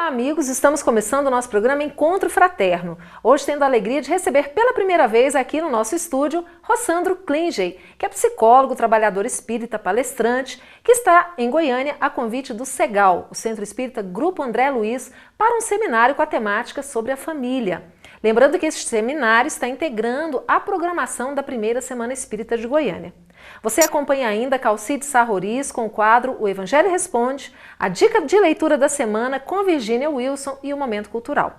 Olá, amigos! Estamos começando o nosso programa Encontro Fraterno. Hoje tendo a alegria de receber pela primeira vez aqui no nosso estúdio Rossandro Klingey, que é psicólogo, trabalhador espírita, palestrante, que está em Goiânia a convite do CEGAL, o Centro Espírita Grupo André Luiz, para um seminário com a temática sobre a família. Lembrando que este seminário está integrando a programação da primeira Semana Espírita de Goiânia. Você acompanha ainda Calcide Sarroris com o quadro O Evangelho Responde, a dica de leitura da semana com Virgínia Wilson e o Momento Cultural.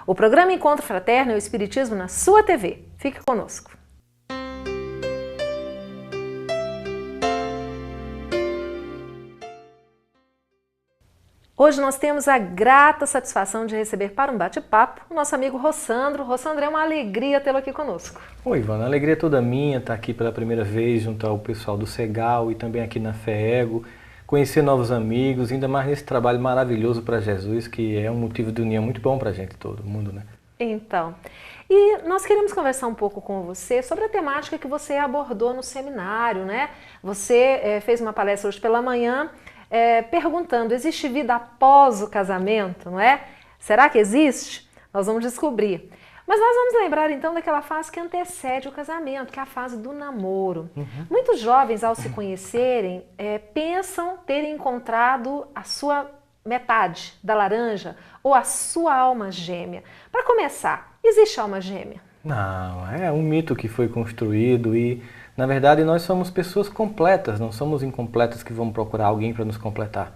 O programa Encontro Fraterno é o Espiritismo na sua TV. Fique conosco. Hoje nós temos a grata satisfação de receber para um bate-papo o nosso amigo Rossandro. Rossandro, é uma alegria tê-lo aqui conosco. Oi, Ivana, a alegria é toda minha estar aqui pela primeira vez junto ao pessoal do CEGAL e também aqui na FEEGO, conhecer novos amigos, ainda mais nesse trabalho maravilhoso para Jesus, que é um motivo de união muito bom para a gente, todo mundo, né? Então, e nós queremos conversar um pouco com você sobre a temática que você abordou no seminário, né? Você fez uma palestra hoje pela manhã, perguntando, existe vida após o casamento, não é? Será que existe? Nós vamos descobrir. Mas nós vamos lembrar então daquela fase que antecede o casamento, que é a fase do namoro. Muitos jovens, ao se conhecerem, pensam terem encontrado a sua metade da laranja ou a sua alma gêmea. Para começar, existe alma gêmea? Não, é um mito que foi construído e, na verdade, nós somos pessoas completas, não somos incompletas que vamos procurar alguém para nos completar.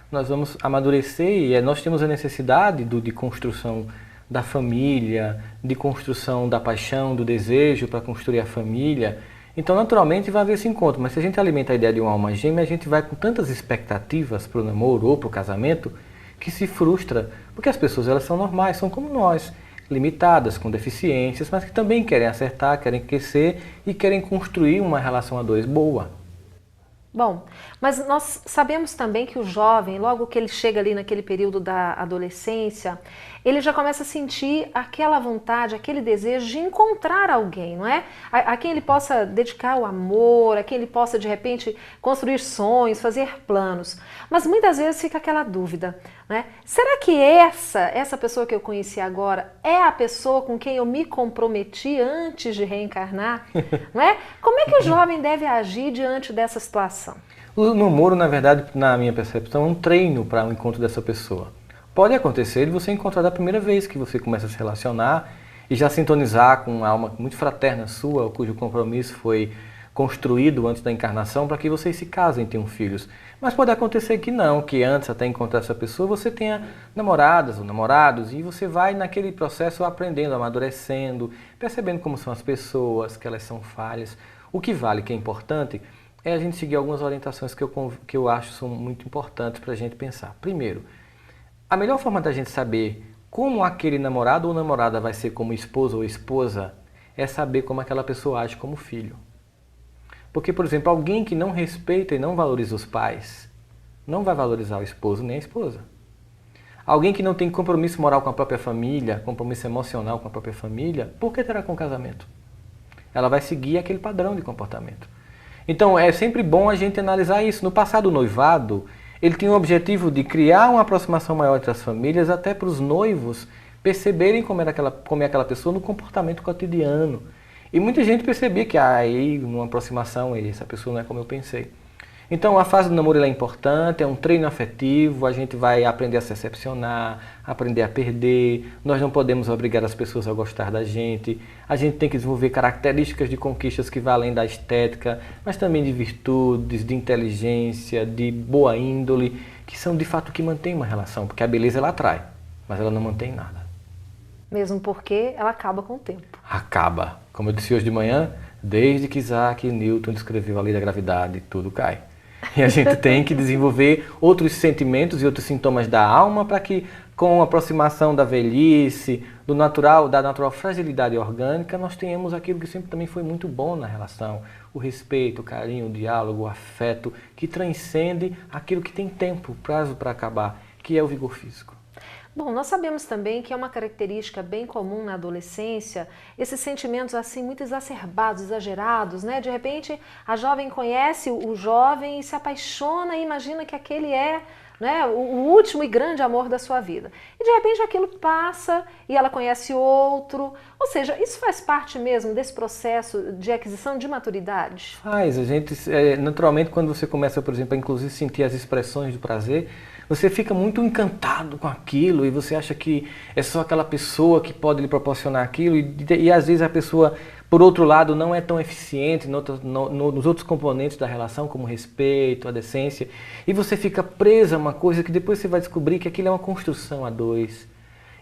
Nós vamos amadurecer e nós temos a necessidade de construção da família, de construção da paixão, do desejo para construir a família. Então, naturalmente, vai haver esse encontro. Mas se a gente alimenta a ideia de uma alma gêmea, a gente vai com tantas expectativas para o namoro ou para o casamento que se frustra. Porque as pessoas, elas são normais, são como nós, limitadas, com deficiências, mas que também querem acertar, querem crescer e querem construir uma relação a dois boa. Bom, mas nós sabemos também que o jovem, logo que ele chega ali naquele período da adolescência, ele já começa a sentir aquela vontade, aquele desejo de encontrar alguém, não é? A quem ele possa dedicar o amor, a quem ele possa de repente construir sonhos, fazer planos. Mas muitas vezes fica aquela dúvida, né? Será que essa pessoa que eu conheci agora é a pessoa com quem eu me comprometi antes de reencarnar? Não é? Como é que o jovem deve agir diante dessa situação? O namoro, na verdade, na minha percepção, é um treino para o encontro dessa pessoa. Pode acontecer de você encontrar da primeira vez que você começa a se relacionar e já sintonizar com uma alma muito fraterna sua, cujo compromisso foi construído antes da encarnação para que vocês se casem e tenham filhos. Mas pode acontecer que não, que antes até encontrar essa pessoa você tenha namoradas ou namorados e você vai naquele processo aprendendo, amadurecendo, percebendo como são as pessoas, que elas são falhas. O que vale, que é importante, é a gente seguir algumas orientações que eu acho são muito importantes para a gente pensar. Primeiro, a melhor forma da gente saber como aquele namorado ou namorada vai ser como esposo ou esposa é saber como aquela pessoa age como filho. Porque, por exemplo, alguém que não respeita e não valoriza os pais, não vai valorizar o esposo nem a esposa. Alguém que não tem compromisso moral com a própria família, compromisso emocional com a própria família, por que terá com o casamento? Ela vai seguir aquele padrão de comportamento. Então, é sempre bom a gente analisar isso. No passado, o noivado, ele tinha o objetivo de criar uma aproximação maior entre as famílias, até para os noivos perceberem como é aquela pessoa no comportamento cotidiano. E muita gente percebia que aí, numa aproximação, essa pessoa não é como eu pensei. Então, a fase do namoro é importante, é um treino afetivo, a gente vai aprender a se decepcionar, aprender a perder, nós não podemos obrigar as pessoas a gostar da gente tem que desenvolver características de conquistas que vão além da estética, mas também de virtudes, de inteligência, de boa índole, que são de fato o que mantém uma relação, porque a beleza ela atrai, mas ela não mantém nada. Mesmo porque ela acaba com o tempo. Acaba. Como eu disse hoje de manhã, desde que Isaac Newton descreveu a lei da gravidade, tudo cai. E a gente tem que desenvolver outros sentimentos e outros sintomas da alma para que, com a aproximação da velhice, da natural fragilidade orgânica, nós tenhamos aquilo que sempre também foi muito bom na relação. O respeito, o carinho, o diálogo, o afeto, que transcende aquilo que tem tempo, prazo para acabar, que é o vigor físico. Bom, nós sabemos também que é uma característica bem comum na adolescência, esses sentimentos assim muito exacerbados, exagerados, né? De repente a jovem conhece o jovem e se apaixona e imagina que aquele é né, o último e grande amor da sua vida. E de repente aquilo passa e ela conhece outro. Ou seja, isso faz parte mesmo desse processo de aquisição de maturidade? Faz. A gente, naturalmente, quando você começa, por exemplo, a inclusive sentir as expressões do prazer, você fica muito encantado com aquilo e você acha que é só aquela pessoa que pode lhe proporcionar aquilo e às vezes a pessoa, por outro lado, não é tão eficiente nos outros componentes da relação, como o respeito, a decência, e você fica presa a uma coisa que depois você vai descobrir que aquilo é uma construção a dois,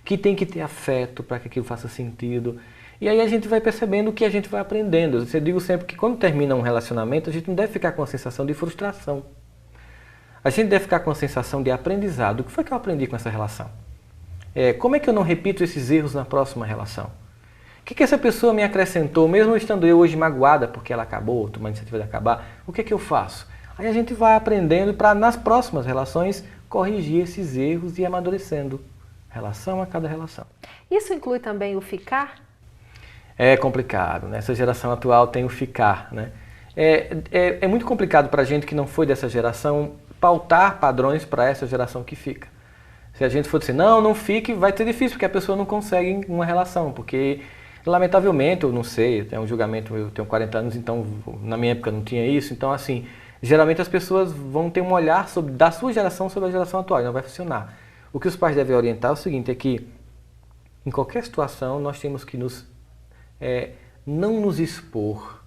que tem que ter afeto para que aquilo faça sentido. E aí a gente vai percebendo que a gente vai aprendendo. Eu digo sempre que quando termina um relacionamento, a gente não deve ficar com a sensação de frustração. A gente deve ficar com a sensação de aprendizado. O que foi que eu aprendi com essa relação? Como é que eu não repito esses erros na próxima relação? O que essa pessoa me acrescentou, mesmo estando eu hoje magoada porque ela acabou, tomando a iniciativa de acabar, o que eu faço? Aí a gente vai aprendendo para nas próximas relações corrigir esses erros e amadurecendo, relação a cada relação. Isso inclui também o ficar? É complicado, né? Essa geração atual tem o ficar, né? É muito complicado para a gente que não foi dessa geração pautar padrões para essa geração que fica. Se a gente for dizer, não fique, vai ser difícil, porque a pessoa não consegue uma relação, porque, lamentavelmente, eu não sei, é um julgamento, eu tenho 40 anos, então, na minha época não tinha isso, então, assim, geralmente as pessoas vão ter um olhar da sua geração sobre a geração atual, e não vai funcionar. O que os pais devem orientar é o seguinte, é que, em qualquer situação, nós temos que não nos expor,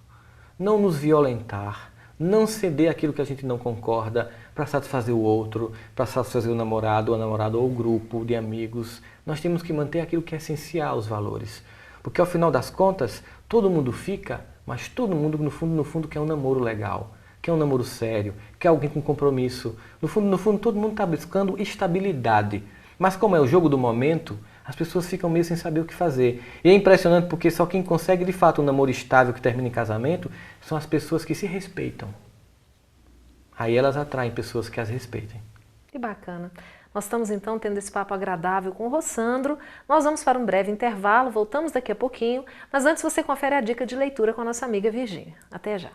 não nos violentar, não ceder aquilo que a gente não concorda para satisfazer o outro, para satisfazer o namorado, ou a namorada, ou o grupo de amigos. Nós temos que manter aquilo que é essencial, os valores. Porque ao final das contas, todo mundo fica, mas todo mundo no fundo quer um namoro legal, quer um namoro sério, quer alguém com compromisso. No fundo, todo mundo está buscando estabilidade. Mas como é o jogo do momento, as pessoas ficam meio sem saber o que fazer. E é impressionante porque só quem consegue de fato um namoro estável que termina em casamento são as pessoas que se respeitam. Aí elas atraem pessoas que as respeitem. Que bacana. Nós estamos então tendo esse papo agradável com o Rossandro. Nós vamos para um breve intervalo, voltamos daqui a pouquinho, mas antes você confere a dica de leitura com a nossa amiga Virgínia. Até já.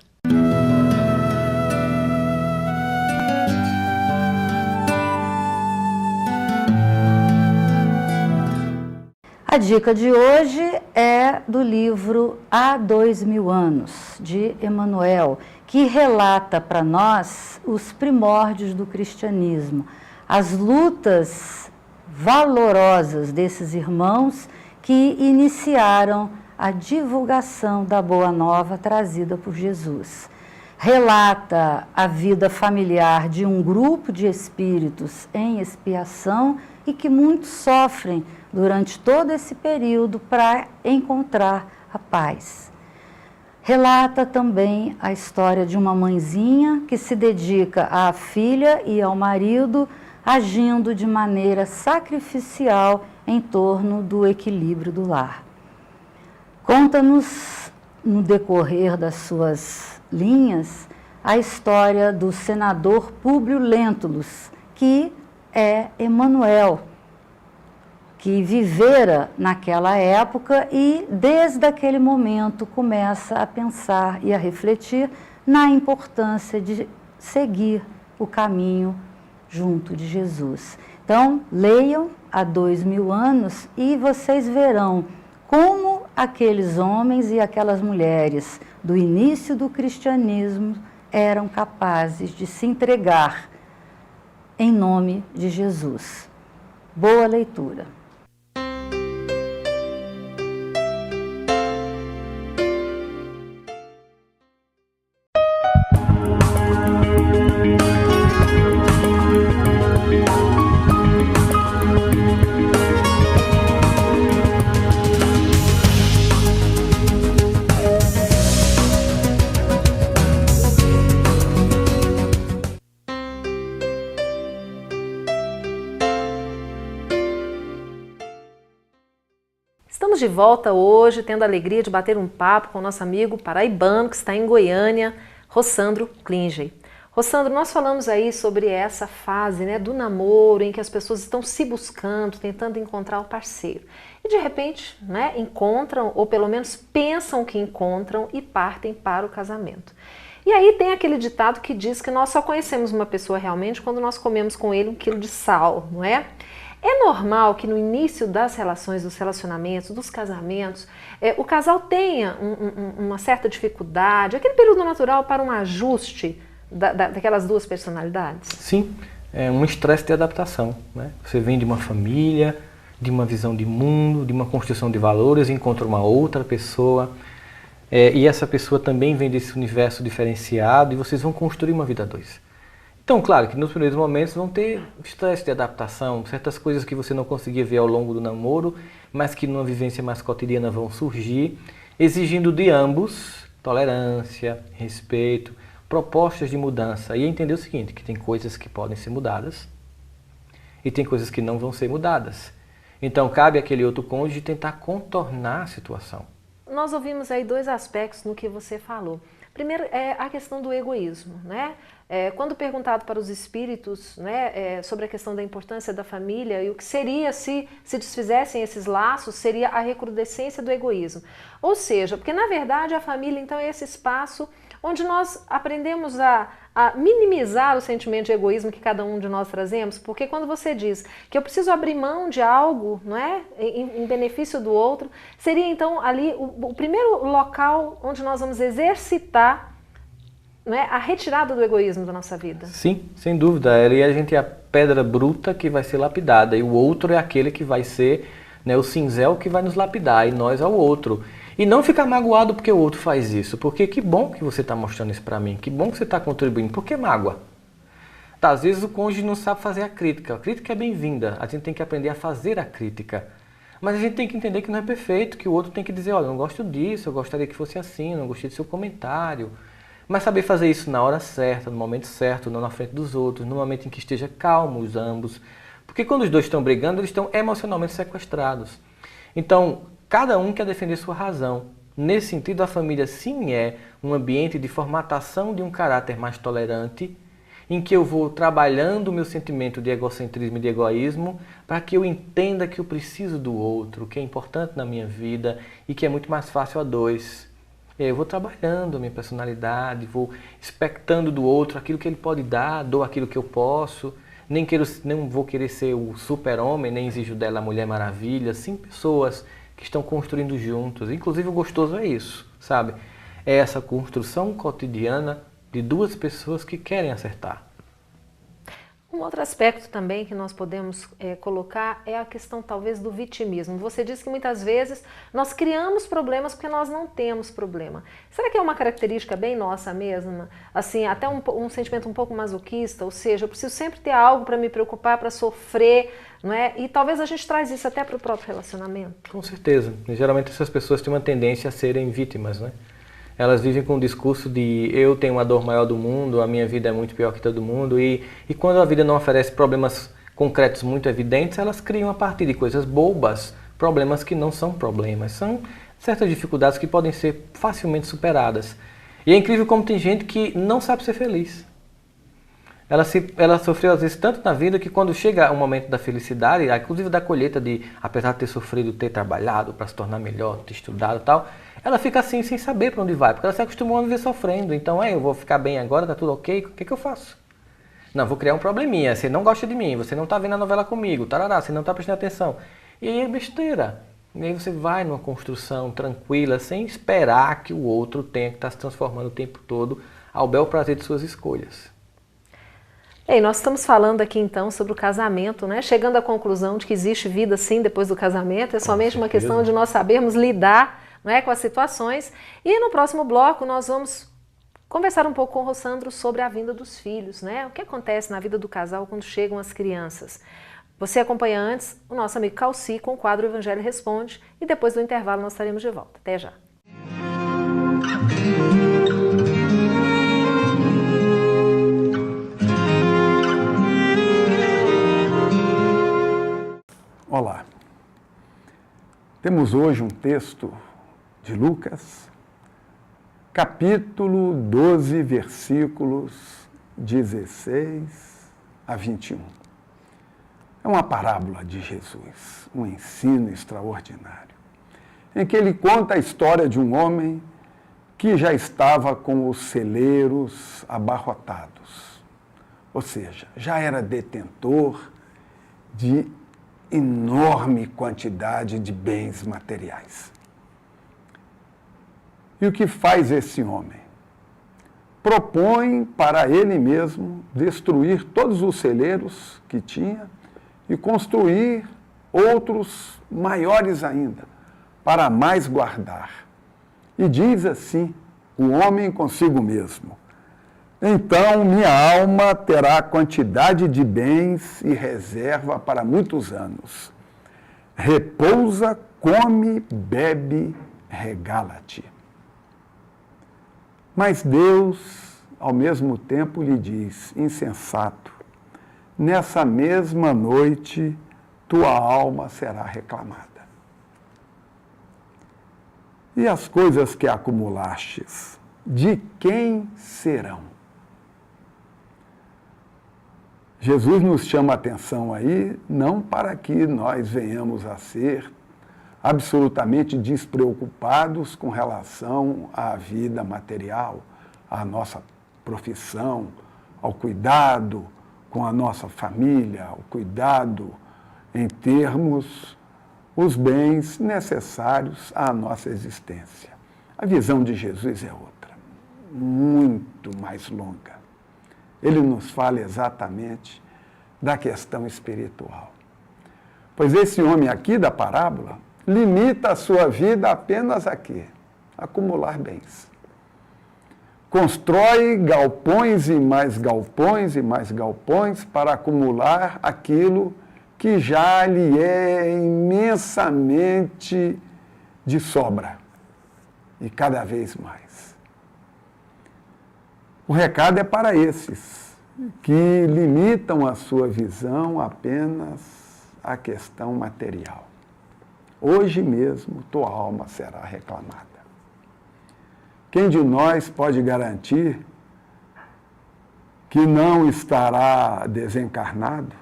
A dica de hoje é do livro Há 2000 anos, de Emmanuel, que relata para nós os primórdios do cristianismo, as lutas valorosas desses irmãos que iniciaram a divulgação da Boa Nova trazida por Jesus. Relata a vida familiar de um grupo de espíritos em expiação e que muitos sofrem durante todo esse período para encontrar a paz. Relata também a história de uma mãezinha que se dedica à filha e ao marido, agindo de maneira sacrificial em torno do equilíbrio do lar. Conta-nos, no decorrer das suas linhas, a história do senador Públio Lentulus, que é Emmanuel, que vivera naquela época e, desde aquele momento, começa a pensar e a refletir na importância de seguir o caminho junto de Jesus. Então, leiam Há 2000 anos e vocês verão como aqueles homens e aquelas mulheres do início do cristianismo eram capazes de se entregar em nome de Jesus. Boa leitura. Estamos de volta hoje, tendo a alegria de bater um papo com o nosso amigo paraibano, que está em Goiânia, Rossandro Klingey. Rossandro, nós falamos aí sobre essa fase, né, do namoro, em que as pessoas estão se buscando, tentando encontrar o parceiro. E de repente, né, encontram, ou pelo menos pensam que encontram e partem para o casamento. E aí tem aquele ditado que diz que nós só conhecemos uma pessoa realmente quando nós comemos com ele 1 quilo de sal, não é? É normal que no início das relações, dos relacionamentos, dos casamentos, o casal tenha uma certa dificuldade, aquele período natural para um ajuste daquelas duas personalidades? Sim, é um estresse de adaptação, né? Você vem de uma família, de uma visão de mundo, de uma construção de valores, encontra uma outra pessoa, e essa pessoa também vem desse universo diferenciado e vocês vão construir uma vida a dois. Então, claro que nos primeiros momentos vão ter estresse de adaptação, certas coisas que você não conseguia ver ao longo do namoro, mas que numa vivência mais cotidiana vão surgir, exigindo de ambos tolerância, respeito, propostas de mudança. E entender o seguinte, que tem coisas que podem ser mudadas e tem coisas que não vão ser mudadas. Então, cabe àquele outro cônjuge tentar contornar a situação. Nós ouvimos aí 2 aspectos no que você falou. Primeiro é a questão do egoísmo, né? Quando perguntado para os espíritos, né, sobre a questão da importância da família e o que seria se desfizessem esses laços, seria a recrudescência do egoísmo. Ou seja, porque na verdade a família então é esse espaço onde nós aprendemos a minimizar o sentimento de egoísmo que cada um de nós trazemos, porque quando você diz que eu preciso abrir mão de algo, não é, em benefício do outro, seria então ali o primeiro local onde nós vamos exercitar, não é, a retirada do egoísmo da nossa vida. Sim, sem dúvida. Ali a gente é a pedra bruta que vai ser lapidada e o outro é aquele que vai ser, né, o cinzel que vai nos lapidar e nós ao outro. E não ficar magoado porque o outro faz isso, porque que bom que você está mostrando isso para mim, que bom que você está contribuindo, por que mágoa? Tá, às vezes o cônjuge não sabe fazer a crítica é bem-vinda, a gente tem que aprender a fazer a crítica. Mas a gente tem que entender que não é perfeito, que o outro tem que dizer, olha, eu não gosto disso, eu gostaria que fosse assim, eu não gostei do seu comentário. Mas saber fazer isso na hora certa, no momento certo, não na frente dos outros, no momento em que esteja calmos ambos. Porque quando os dois estão brigando, eles estão emocionalmente sequestrados. Então, cada um quer defender sua razão. Nesse sentido, a família sim é um ambiente de formatação de um caráter mais tolerante, em que eu vou trabalhando o meu sentimento de egocentrismo e de egoísmo para que eu entenda que eu preciso do outro, que é importante na minha vida e que é muito mais fácil a dois. E aí eu vou trabalhando a minha personalidade, vou expectando do outro aquilo que ele pode dar, dou aquilo que eu posso. Não vou querer ser o super-homem, nem exijo dela a Mulher Maravilha. Sim, pessoas que estão construindo juntos. Inclusive o gostoso é isso, sabe? É essa construção cotidiana de 2 pessoas que querem acertar. Um outro aspecto também que nós podemos colocar é a questão talvez do vitimismo. Você disse que muitas vezes nós criamos problemas porque nós não temos problema. Será que é uma característica bem nossa mesma? Assim, até um sentimento um pouco masoquista, ou seja, eu preciso sempre ter algo para me preocupar, para sofrer, não é? E talvez a gente traz isso até para o próprio relacionamento. Com certeza. E, geralmente essas pessoas têm uma tendência a serem vítimas, né? Elas vivem com o discurso de eu tenho uma dor maior do mundo, a minha vida é muito pior que todo mundo. E quando a vida não oferece problemas concretos muito evidentes, elas criam a partir de coisas bobas, problemas que não são problemas. São certas dificuldades que podem ser facilmente superadas. E é incrível como tem gente que não sabe ser feliz. Ela sofreu às vezes tanto na vida que quando chega o momento da felicidade, inclusive da colheita de, apesar de ter sofrido, ter trabalhado para se tornar melhor, ter estudado e tal, ela fica assim sem saber para onde vai, porque ela se acostumou a viver sofrendo. Então, eu vou ficar bem agora, tá tudo ok, o que eu faço? Não, vou criar um probleminha, você não gosta de mim, você não está vendo a novela comigo, tarará, você não está prestando atenção. E aí é besteira. E aí você vai numa construção tranquila, sem esperar que o outro tenha que estar se transformando o tempo todo ao bel prazer de suas escolhas. E nós estamos falando aqui então sobre o casamento, né? Chegando à conclusão de que existe vida sim depois do casamento, é somente uma questão de nós sabermos lidar, não é, com as situações. E no próximo bloco nós vamos conversar um pouco com o Rossandro sobre a vinda dos filhos, né? O que acontece na vida do casal quando chegam as crianças. Você acompanha antes o nosso amigo Calci com o quadro Evangelho Responde e depois do intervalo nós estaremos de volta. Até já! Olá, temos hoje um texto de Lucas, capítulo 12, versículos 16 a 21. É uma parábola de Jesus, um ensino extraordinário, em que ele conta a história de um homem que já estava com os celeiros abarrotados. Ou seja, já era detentor de enorme quantidade de bens materiais. E o que faz esse homem? Propõe para ele mesmo destruir todos os celeiros que tinha e construir outros maiores ainda, para mais guardar. E diz assim o homem consigo mesmo: então minha alma terá quantidade de bens e reserva para muitos anos. Repousa, come, bebe, regala-te. Mas Deus, ao mesmo tempo, lhe diz: insensato, nessa mesma noite tua alma será reclamada. E as coisas que acumulastes, de quem serão? Jesus nos chama a atenção aí, não para que nós venhamos a ser absolutamente despreocupados com relação à vida material, à nossa profissão, ao cuidado com a nossa família, ao cuidado em termos os bens necessários à nossa existência. A visão de Jesus é outra, muito mais longa. Ele nos fala exatamente da questão espiritual. Pois esse homem aqui da parábola limita a sua vida apenas a quê? Acumular bens. Constrói galpões e mais galpões e mais galpões para acumular aquilo que já lhe é imensamente de sobra. E cada vez mais. O recado é para esses que limitam a sua visão apenas à questão material. Hoje mesmo tua alma será reclamada. Quem de nós pode garantir que não estará desencarnado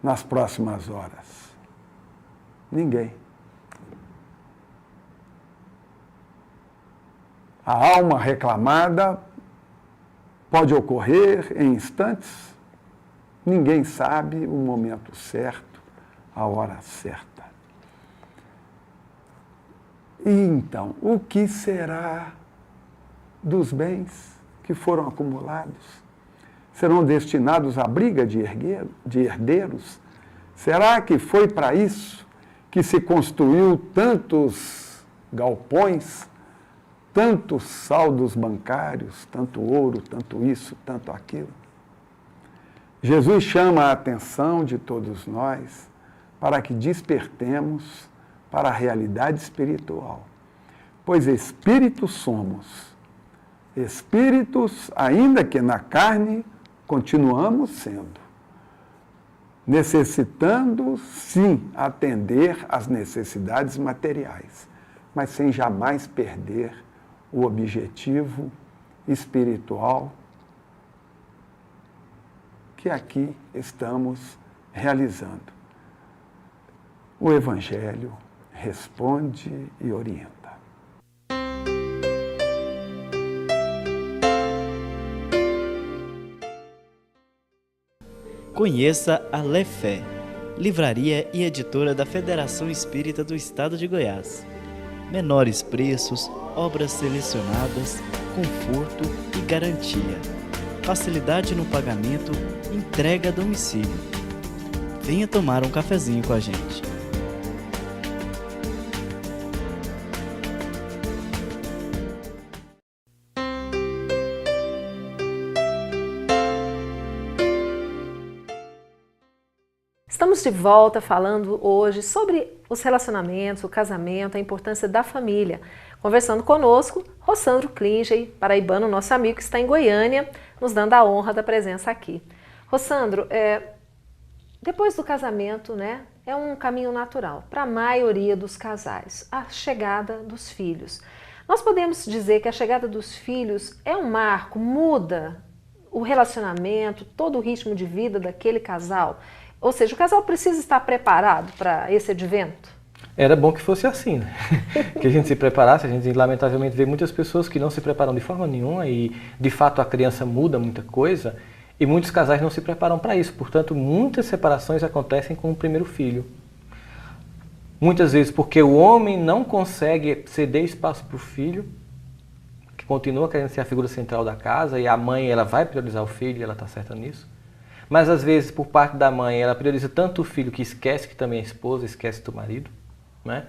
nas próximas horas? Ninguém. A alma reclamada pode ocorrer em instantes. Ninguém sabe o momento certo, a hora certa. E então, o que será dos bens que foram acumulados? Serão destinados à briga de herdeiros? Será que foi para isso que se construiu tantos galpões, tantos saldos bancários, tanto ouro, tanto isso, tanto aquilo? Jesus chama a atenção de todos nós para que despertemos para a realidade espiritual. Pois espíritos somos. Espíritos, ainda que na carne, continuamos sendo. Necessitando, sim, atender às necessidades materiais, mas sem jamais perder o objetivo espiritual que aqui estamos realizando. O Evangelho responde e orienta. Conheça a Lefé, livraria e editora da Federação Espírita do Estado de Goiás. Menores preços, obras selecionadas, conforto e garantia. Facilidade no pagamento, entrega a domicílio. Venha tomar um cafezinho com a gente. Estamos de volta falando hoje sobre os relacionamentos, o casamento, a importância da família. Conversando conosco, Rossandro Klingey, paraibano, nosso amigo que está em Goiânia, nos dando a honra da presença aqui. Rossandro, depois do casamento, né, é um caminho natural para a maioria dos casais, a chegada dos filhos. Nós podemos dizer que a chegada dos filhos é um marco, muda o relacionamento, todo o ritmo de vida daquele casal? Ou seja, o casal precisa estar preparado para esse advento? Era bom que fosse assim, né? Que a gente se preparasse. A gente lamentavelmente vê muitas pessoas que não se preparam de forma nenhuma e de fato a criança muda muita coisa e muitos casais não se preparam para isso. Portanto, muitas separações acontecem com o primeiro filho. Muitas vezes porque o homem não consegue ceder espaço para o filho, que continua querendo ser a figura central da casa, e a mãe ela vai priorizar o filho, e ela está certa nisso. Mas às vezes, por parte da mãe, ela prioriza tanto o filho que esquece que também é esposa, esquece do marido, né?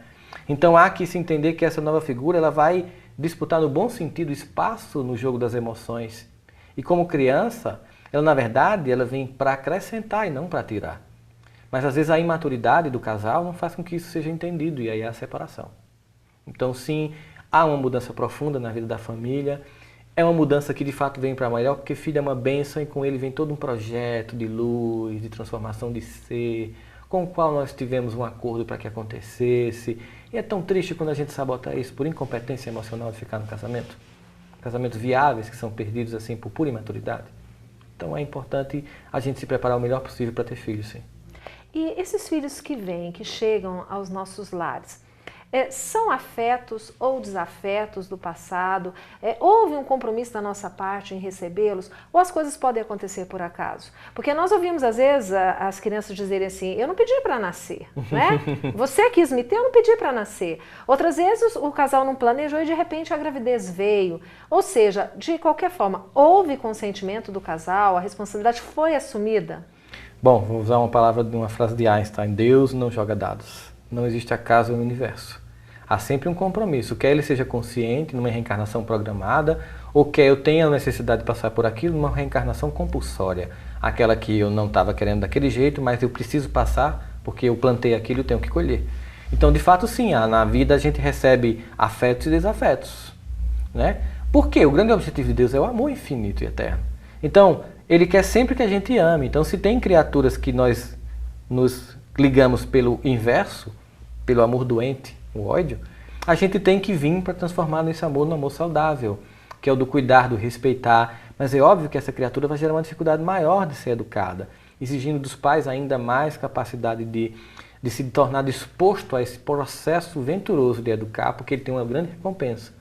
Então há que se entender que essa nova figura ela vai disputar no bom sentido espaço no jogo das emoções. E como criança, ela na verdade ela vem para acrescentar e não para tirar. Mas às vezes a imaturidade do casal não faz com que isso seja entendido e aí há a separação. Então sim, há uma mudança profunda na vida da família. É uma mudança que de fato vem para melhor, porque filho é uma bênção e com ele vem todo um projeto de luz, de transformação de ser, com o qual nós tivemos um acordo para que acontecesse. E é tão triste quando a gente sabota isso por incompetência emocional de ficar no casamento. Casamentos viáveis que são perdidos assim por pura imaturidade. Então é importante a gente se preparar o melhor possível para ter filhos, sim. E esses filhos que vêm, que chegam aos nossos lares, são afetos ou desafetos do passado? Houve um compromisso da nossa parte em recebê-los? Ou as coisas podem acontecer por acaso? Porque nós ouvimos às vezes as crianças dizerem assim, eu não pedi para nascer, né? Você quis me ter, eu não pedi para nascer. Outras vezes o casal não planejou e de repente a gravidez veio. Ou seja, de qualquer forma, houve consentimento do casal, a responsabilidade foi assumida? Bom, vou usar uma palavra de uma frase de Einstein, Deus não joga dados. Não existe acaso no universo. Há sempre um compromisso, quer ele seja consciente numa reencarnação programada, ou quer eu tenha a necessidade de passar por aquilo numa reencarnação compulsória. Aquela que eu não estava querendo daquele jeito, mas eu preciso passar porque eu plantei aquilo e eu tenho que colher. Então, de fato, sim, na vida a gente recebe afetos e desafetos, né? Porque o grande objetivo de Deus é o amor infinito e eterno. Então, Ele quer sempre que a gente ame. Então, se tem criaturas que nós nos ligamos pelo inverso, pelo amor doente, o ódio, a gente tem que vir para transformar esse amor no amor saudável, que é o do cuidar, do respeitar. Mas é óbvio que essa criatura vai gerar uma dificuldade maior de ser educada, exigindo dos pais ainda mais capacidade de se tornar disposto a esse processo venturoso de educar, porque ele tem uma grande recompensa.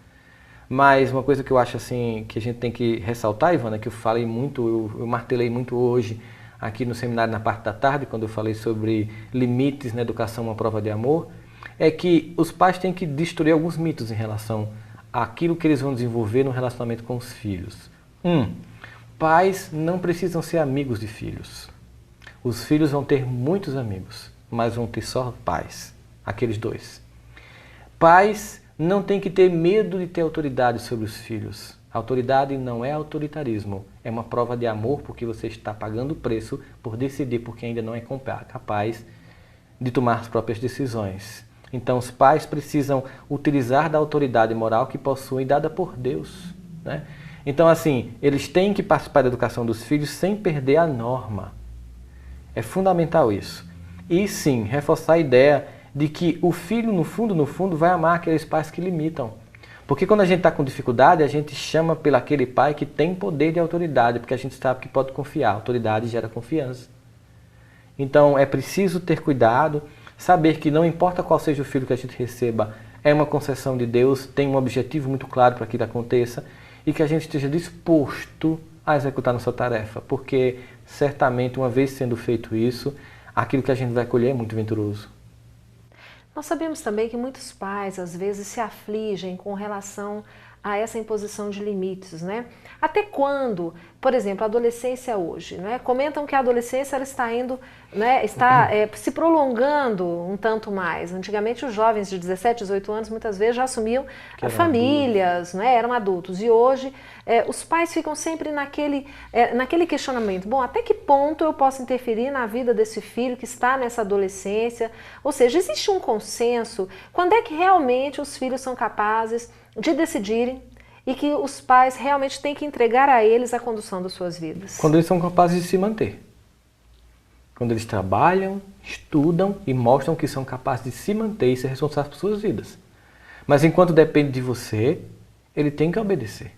Mas uma coisa que eu acho assim, que a gente tem que ressaltar, Ivana, que eu falei muito, eu martelei muito hoje aqui no seminário na parte da tarde, quando eu falei sobre limites na educação, uma prova de amor, é que os pais têm que destruir alguns mitos em relação àquilo que eles vão desenvolver no relacionamento com os filhos. Pais não precisam ser amigos de filhos. Os filhos vão ter muitos amigos, mas vão ter só pais, aqueles dois. Pais não têm que ter medo de ter autoridade sobre os filhos. A autoridade não é autoritarismo, é uma prova de amor porque você está pagando o preço por decidir porque ainda não é capaz de tomar as próprias decisões. Então os pais precisam utilizar da autoridade moral que possuem dada por Deus, né? Então assim, eles têm que participar da educação dos filhos sem perder a norma. É fundamental isso. E sim, reforçar a ideia de que o filho, no fundo, vai amar aqueles pais que limitam. Porque quando a gente está com dificuldade, a gente chama pelo aquele pai que tem poder de autoridade, porque a gente sabe que pode confiar. A autoridade gera confiança. Então é preciso ter cuidado, saber que não importa qual seja o filho que a gente receba, é uma concessão de Deus, tem um objetivo muito claro para que isso aconteça e que a gente esteja disposto a executar nossa tarefa, porque certamente uma vez sendo feito isso, aquilo que a gente vai colher é muito venturoso. Nós sabemos também que muitos pais às vezes se afligem com relação a essa imposição de limites, né? Até quando, por exemplo, a adolescência hoje, né? Comentam que a adolescência ela está indo, né? Está se prolongando um tanto mais. Antigamente os jovens de 17, 18 anos muitas vezes já assumiam famílias, né? Eram adultos. E hoje os pais ficam sempre naquele questionamento. Bom, até que ponto eu posso interferir na vida desse filho que está nessa adolescência? Ou seja, existe um consenso? Quando é que realmente os filhos são capazes de decidirem e que os pais realmente têm que entregar a eles a condução das suas vidas? Quando eles são capazes de se manter. Quando eles trabalham, estudam e mostram que são capazes de se manter e ser responsáveis por suas vidas. Mas enquanto depende de você, ele tem que obedecer.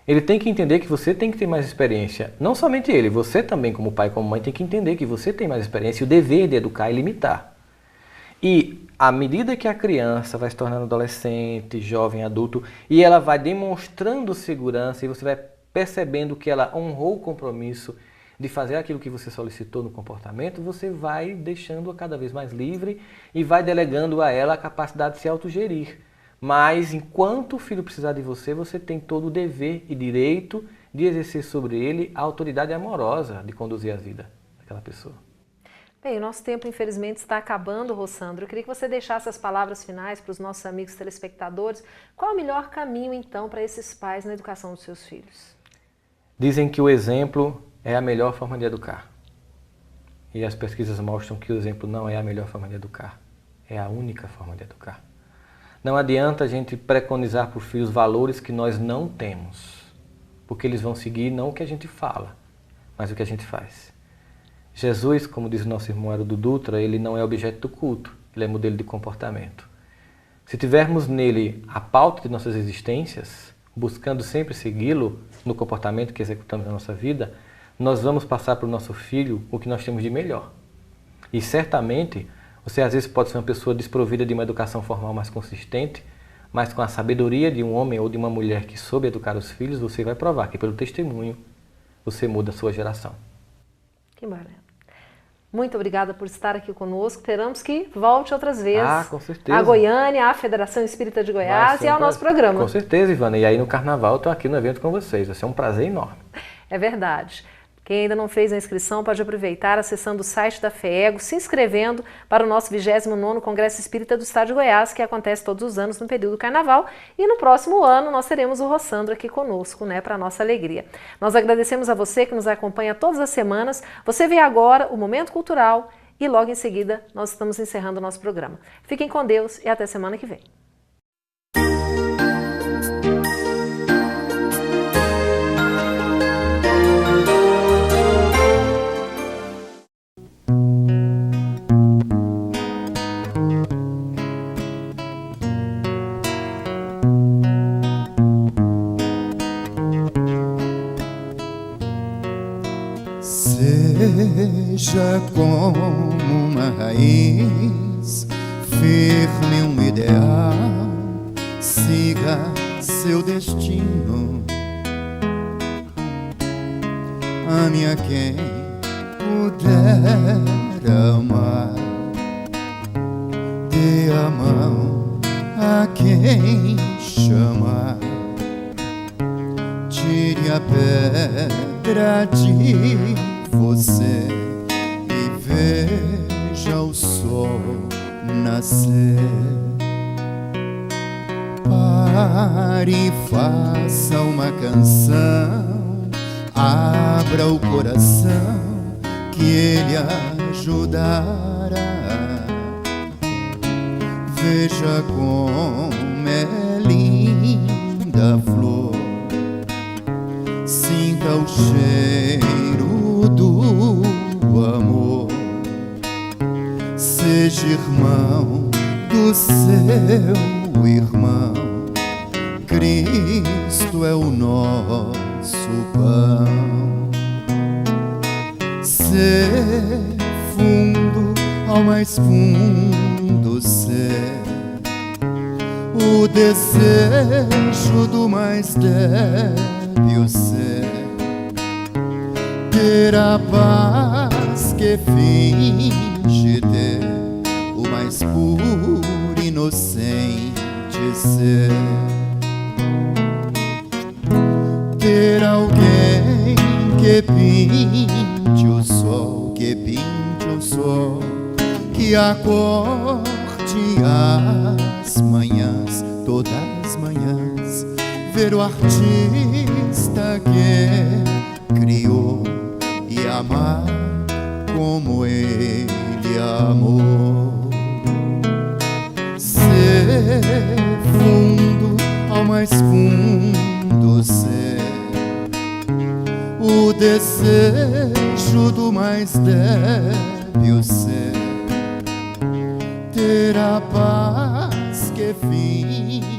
Ele tem que entender que você tem que ter mais experiência. Não somente ele, você também como pai e como mãe tem que entender que você tem mais experiência e o dever de educar e limitar. E à medida que a criança vai se tornando adolescente, jovem, adulto, e ela vai demonstrando segurança, e você vai percebendo que ela honrou o compromisso de fazer aquilo que você solicitou no comportamento, você vai deixando-a cada vez mais livre e vai delegando a ela a capacidade de se autogerir. Mas enquanto o filho precisar de você, você tem todo o dever e direito de exercer sobre ele a autoridade amorosa de conduzir a vida daquela pessoa. Bem, o nosso tempo infelizmente está acabando, Rossandro. Eu queria que você deixasse as palavras finais para os nossos amigos telespectadores. Qual é o melhor caminho então para esses pais na educação dos seus filhos? Dizem que o exemplo é a melhor forma de educar. E as pesquisas mostram que o exemplo não é a melhor forma de educar. É a única forma de educar. Não adianta a gente preconizar para os filhos valores que nós não temos. Porque eles vão seguir não o que a gente fala, mas o que a gente faz. Jesus, como diz o nosso irmão Haroldo Dutra, ele não é objeto do culto, ele é modelo de comportamento. Se tivermos nele a pauta de nossas existências, buscando sempre segui-lo no comportamento que executamos na nossa vida, nós vamos passar para o nosso filho o que nós temos de melhor. E certamente, você às vezes pode ser uma pessoa desprovida de uma educação formal mais consistente, mas com a sabedoria de um homem ou de uma mulher que soube educar os filhos, você vai provar que pelo testemunho você muda a sua geração. Que maravilha. Muito obrigada por estar aqui conosco. Esperamos que volte outras vezes com certeza. A Goiânia, à Federação Espírita de Goiás e ao nosso programa. Com certeza, Ivana. E aí no Carnaval eu estou aqui no evento com vocês. Vai ser um prazer enorme. É verdade. Quem ainda não fez a inscrição pode aproveitar acessando o site da FEEGO, se inscrevendo para o nosso 29º Congresso Espírita do Estado de Goiás, que acontece todos os anos no período do Carnaval. E no próximo ano nós teremos o Rossandro aqui conosco, para a nossa alegria. Nós agradecemos a você que nos acompanha todas as semanas. Você vê agora o Momento Cultural e logo em seguida nós estamos encerrando o nosso programa. Fiquem com Deus e até semana que vem. Seja como uma raiz, firme um ideal, siga seu destino. Ame a quem puder amar, dê a mão a quem chamar, tire a pedra de você e veja o sol nascer. Pare e faça uma canção, abra o coração que ele ajudará. Veja como é linda a flor, sinta o cheiro do amor, seja irmão do seu irmão. Cristo é o nosso pão. Ser fundo ao mais fundo ser, o desejo do mais débil ser, ter a paz que finge ter, o mais puro inocente ser, ter alguém que pinte o sol, que pinte o sol, que acorde as manhãs, todas as manhãs, ver o artista que criou e amar como ele amou. Ser fundo ao mais fundo ser, o desejo do mais débil ser, ter a paz que finge